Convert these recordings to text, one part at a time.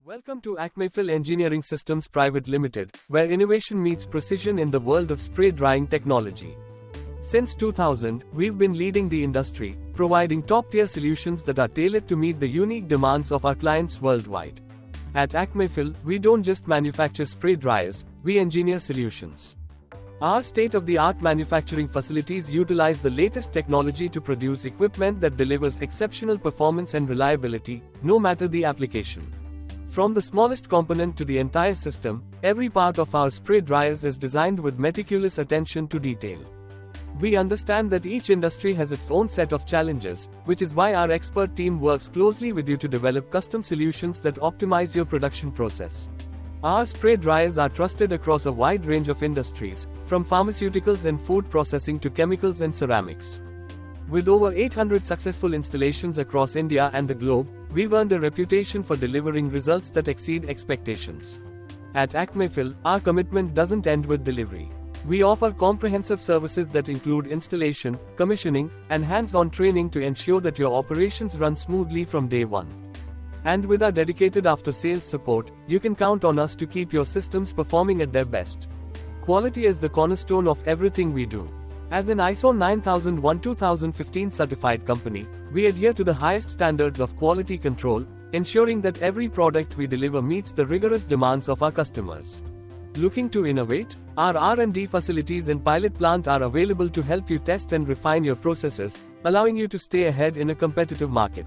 Welcome to Acmefil Engineering Systems Private Limited, where innovation meets precision in the world of spray drying technology. Since 2000, we've been leading the industry, providing top-tier solutions that are tailored to meet the unique demands of our clients worldwide. At Acmefil, we don't just manufacture spray dryers, we engineer solutions. Our state-of-the-art manufacturing facilities utilize the latest technology to produce equipment that delivers exceptional performance and reliability, no matter the application. From the smallest component to the entire system, every part of our spray dryers is designed with meticulous attention to detail. We understand that each industry has its own set of challenges, which is why our expert team works closely with you to develop custom solutions that optimize your production process. Our spray dryers are trusted across a wide range of industries, from pharmaceuticals and food processing to chemicals and ceramics. With over 800 successful installations across India and the globe, we've earned a reputation for delivering results that exceed expectations. At Acmefil, our commitment doesn't end with delivery. We offer comprehensive services that include installation, commissioning, and hands-on training to ensure that your operations run smoothly from day one. And with our dedicated after-sales support, you can count on us to keep your systems performing at their best. Quality is the cornerstone of everything we do. As an ISO 9001-2015 certified company, we adhere to the highest standards of quality control, ensuring that every product we deliver meets the rigorous demands of our customers. Looking to innovate? Our R&D facilities and pilot plant are available to help you test and refine your processes, allowing you to stay ahead in a competitive market.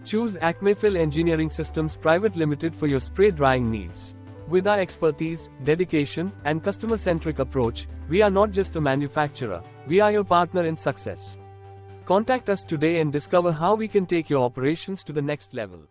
Choose Acmefil Engineering Systems Private Limited for your spray drying needs. With our expertise, dedication, and customer-centric approach, we are not just a manufacturer, we are your partner in success. Contact us today and discover how we can take your operations to the next level.